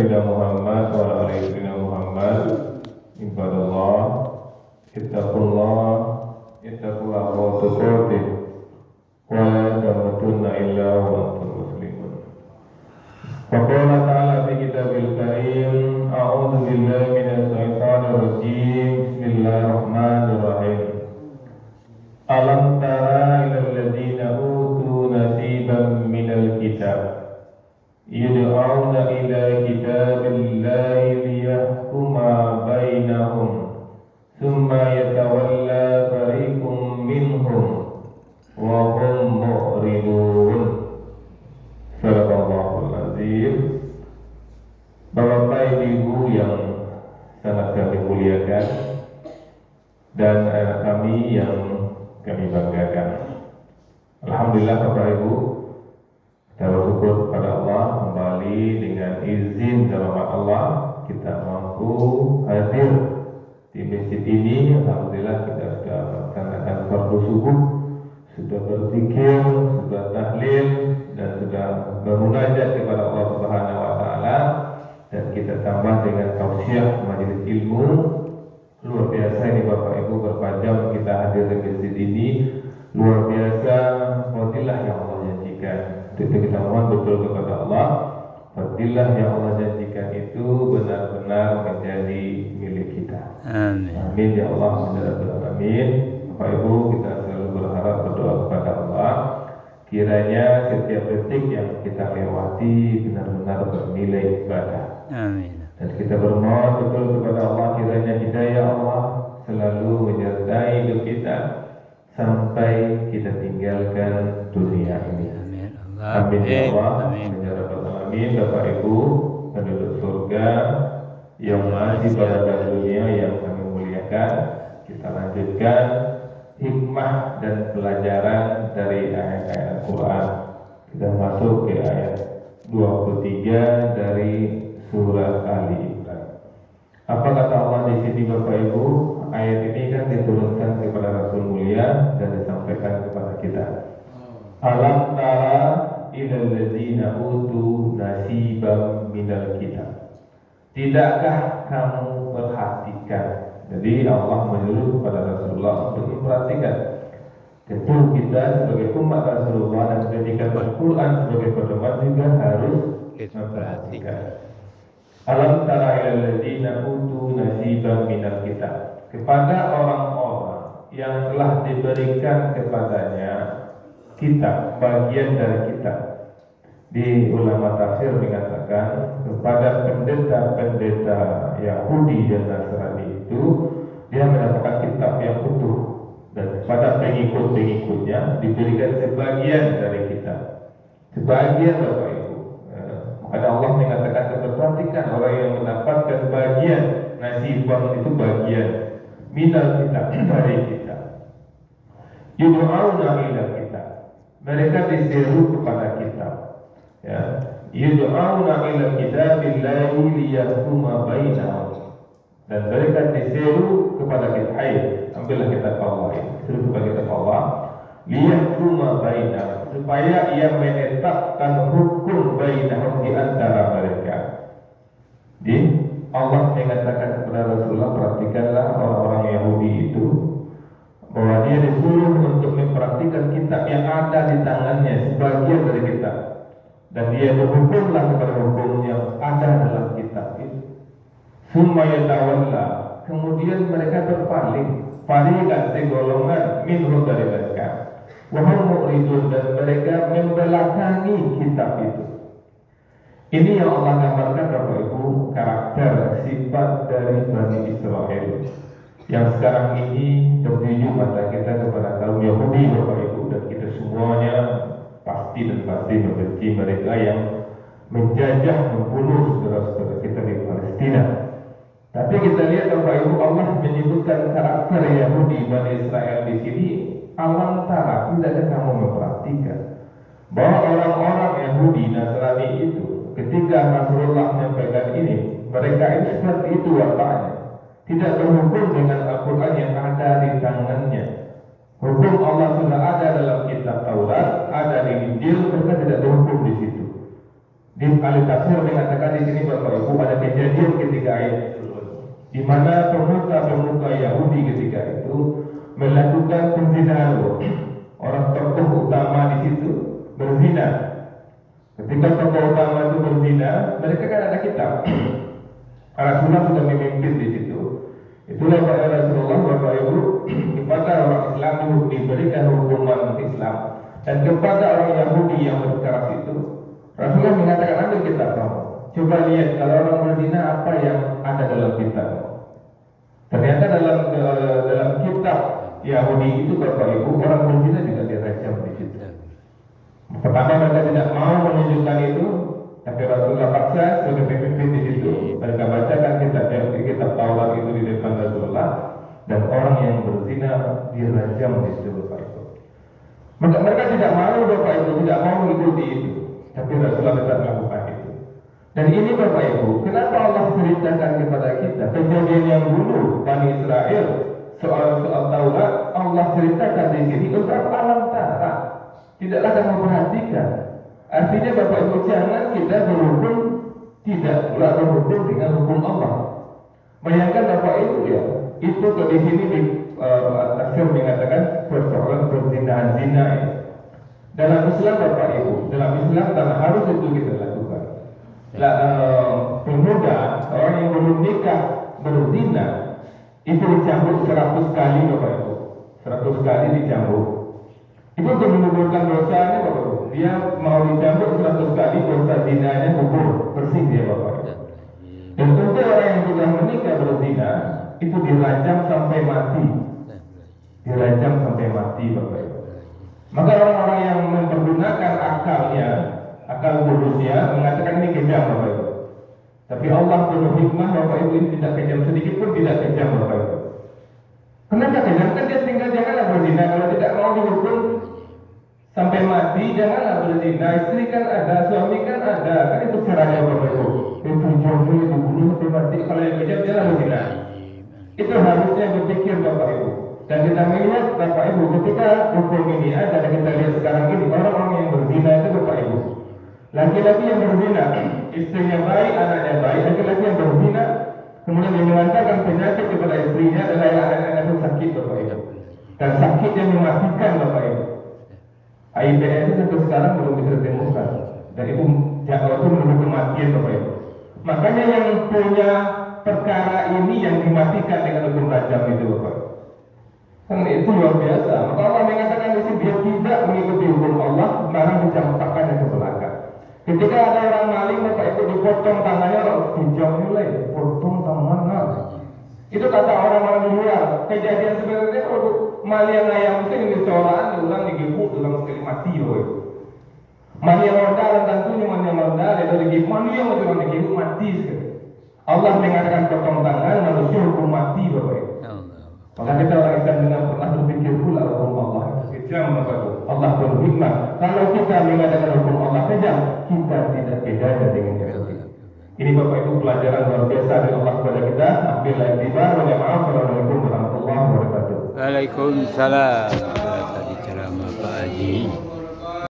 سيدنا محمد وعلى آل سيدنا محمد عباد الله اتقوا الله حق تقاته ولا تموتن إلا وأنتم مسلمون. وقال تعالى في كتابه الكريم أعوذ بالله من الشيطان الرجيم بسم الله الرحمن الرحيم. ألم ترى إلى الذين أوتوا نصيبا من الكتاب يدعون إلى كتاب الله ليحكم بينهم ثم يتولى فريق منهم وهم معرضون. Sadaqallahul azim. Bapak Ibu yang sangat kami muliakan dan anak kami yang kami banggakan. Alhamdulillah Bapak Ibu, kita bersyukur kepada Allah kembali dengan izin dan rahmat Allah kita mampu hadir di masjid ini. Alhamdulillah kita sudah melaksanakan fardu subuh, sudah berzikir, sudah tahlil dan sudah bermunajat kepada Allah Subhanahu wa taala, dan kita tambah dengan tausiah majelis ilmu. Luar biasa ini Bapak Ibu, berapa jam kita hadir di masjid ini. Luar biasa fadilah yang Allah janjikan. Itu kita mohon betul kepada Allah, fadilah yang Allah janjikan itu benar-benar menjadi milik kita. Amin. Amin ya Allah, amin. Bapak Ibu, kita selalu berharap berdoa kepada Allah kiranya setiap detik yang kita lewati benar-benar bernilai ibadah. Amin. Dan kita bermohon betul kepada Allah kiranya hidayah Allah selalu menyertai hidup kita sampai kita tinggalkan dunia ini. Amin. Amin ya Allah. Amin ya Rabbal Alamin. Bapak Ibu penduduk surga yang masih pada dunia yang kami muliakan, kita lanjutkan hikmah dan pelajaran dari ayat-ayat Al-Quran. Kita masuk ke ayat 23 dari surat Ali Imran. Apa kata Allah di sini Bapak Ibu? Ayat ini kan diturunkan kepada Rasul mulia dan disampaikan kepada kita. Alam tara ilal ladzina utu nasiban minal kitab. Tidakkah kamu perhatikan? Jadi Allah menyuruh kepada Rasulullah untuk memperhatikan. Tentu kita sebagai umat Rasulullah dan menjadikan Al-Quran sebagai pedoman juga harus memperhatikan. Alam tara ilal ladzina utu nasiban minal kitab. Kepada orang-orang yang telah diberikan kepadanya kitab, bagian dari kitab. Di ulama tafsir mengatakan kepada pendeta-pendeta Yahudi dan Nasrani itu dia mendapatkan kitab yang utuh, dan kepada pengikut-pengikutnya diberikan sebagian dari kitab. Sebagian Bapak Ibu. Maka Allah mengatakan perhatikan orang yang mendapatkan bagian nasibah itu bagian minal kitab dari kitab. Yud'auna ila kitab. Mereka diseru kepada kitab. Ya, yud'auna ila kitabillahi liyahkuma bainahum. Dan mereka diseru kepada kitab. Ambillah kitab Allah ini. Seru kepada kitab Allah. Liyahkuma bainahum, supaya ia menetapkan hukum bainahum di antara mereka. Jadi Allah mengatakan kepada Rasulullah, perhatikanlah orang-orang Yahudi itu, bahwa dia disuruh untuk memperhatikan kitab yang ada di tangannya, sebagian dari kitab, dan dia berhukumlah kepada hukum yang ada dalam kitab itu. Summa yatawalla, kemudian mereka berpaling, fariqan segolongan minhu dari mereka, wa hum mu'ridun, dan mereka membelakangi kitab itu. Ini yang Allah gambarkan Bapak Ibu, karakter sifat dari Bani Israel yang sekarang ini tertuju mata kita kepada kaum Yahudi Bapak Ibu, dan kita semuanya pasti membenci mereka yang menjajah, membunuh saudara-saudara kita di Palestina. Tapi kita lihat Bapak Ibu, Allah menyebutkan karakter Yahudi Bani Israel di sini. Alam tara, tidakkah kamu memperhatikan bahwa orang-orang Yahudi Nasrani itu ketika Rasulullah menyampaikan ini, mereka itu seperti itu wataknya, tidak berhukum dengan Al-Quran yang ada di tangannya. Hukum Allah sudah ada dalam kitab Taurat, ada di Injil, mereka tidak berhukum di situ. Di ahli tafsir mengatakan di sini Bapak Ibu ada kejadian ketika ayat turun, di mana pemuka Yahudi ketika itu melakukan penzinahan. Orang tokoh utama di situ berzina. Ketika tokoh utama itu berzina, mereka kan ada kitab. Rasulullah sudah memimpin di situ. Itulah kata Rasulullah, Bapak Ibu, kepada orang Islam diberikan hukuman Islam, dan kepada orang Yahudi yang berkeras itu Rasulullah mengatakan, ambil kitab kamu, coba lihat kalau orang berzina apa yang ada dalam kitab. Ternyata dalam kitab Yahudi itu Bapak Ibu, orang berzina juga dirajam di situ. Pertama mereka tidak mau menunjukkan itu, tapi Rasulullah paksa sebagai pemimpin di situ. Mereka bacakan kitab Taurat itu di depan Rasulullah, dan orang yang berzina dirajam di situ Bapak Ibu. Mereka tidak mau Bapak Ibu, tidak mau mengikuti itu, tapi Rasulullah tetap melakukan itu. Dan ini Bapak Ibu, kenapa Allah ceritakan kepada kita kejadian yang dulu Bani Israel soal Taurat, Allah ceritakan di sini untuk alam tara. Tidaklah kamu perhatikan. Artinya Bapak Ibu, jangan kita berhukum tidak berhukum dengan hukum Allah. Bayangkan Bapak Ibu ya, itu di sini di tafsir mengatakan persoalan perzinahan zina ya. Dalam Islam Bapak Ibu, dalam Islam karena harus itu kita lakukan. Pemuda, orang yang belum nikah berzina itu dicambuk 100 kali Bapak Ibu, 100 kali dicambuk. Itu untuk menggugurkan dosanya Bapak Ibu. Dia mau dicambuk 100 kali, dosa zinanya gugur, bersih dia Bapak Ibu. Dan untuk orang yang sudah menikah berzina itu dirajam sampai mati, dirajam sampai mati Bapak Ibu. Maka orang-orang yang mempergunakan akalnya, akal bodohnya, mengatakan ini kejam Bapak Ibu. Tapi Allah penuh hikmah Bapak Ibu, ini tidak kejam, sedikit pun tidak kejam Bapak Ibu. Kenapa kejam? Kan dia tinggal janganlah berzina. Kalau tidak mau dihukum sampai mati, janganlah berzina. Istri kan ada, suami kan ada, kan itu caranya Bapak Ibu. Itu jodoh dibunuh sampai mati. Kalau yang kejam jangan berzina. Itu harusnya berpikir Bapak Ibu. Dan kita melihat Bapak Ibu, ketika hukum ini ada, dan kita lihat sekarang ini orang-orang yang berzina itu Bapak Ibu, laki-laki yang berzina, istrinya baik, anaknya baik, laki-laki yang berzina, kemudian dia mengantarkan penyakit kepada istrinya, dan anak-anak itu sakit Bapak Ibu, dan sakit yang mematikan Bapak Ibu. AIDS itu sampai sekarang belum bisa ditemukan, dan itu menunggu kematian Bapak Ibu. Makanya yang punya perkara ini yang dimatikan dengan hukum rajam itu Bapak Ibu. Kan itu luar biasa. Maka Allah mengatakan di sini dia tidak mengikuti hukum Allah, barang dicampakkannya ke belakang. Ketika ada orang maling Bapak Ibu dipotong tangannya, orang hijau nilai, potong tangan. Itu kata orang-orang di luar. Kejadian sebenarnya kalau maling ayam itu yang disolaan, diulang digigit, ulang sekali mati Bapak Ibu. Maling modal tentunya maling modal itu digigit, maling yang ulang digigit mati sekali. Allah mengatakan potong tangan, manusia hukum mati Bapak Ibu. Maka kita orang Islam dengan pernah berpikir pula hukum Allah kejam Bapak Ibu. Allah berhikmah. Kalau kita mengadakan hukum Allah kejam, kita tidak beda dengan Yahudi. Ini Bapak Ibu pelajaran luar biasa dari Allah kepada kita. Ambillah iktibar. Wassalamualaikum warahmatullahi wabarakatuh. Waalaikumsalam. Tadi ceramah Pak Haji.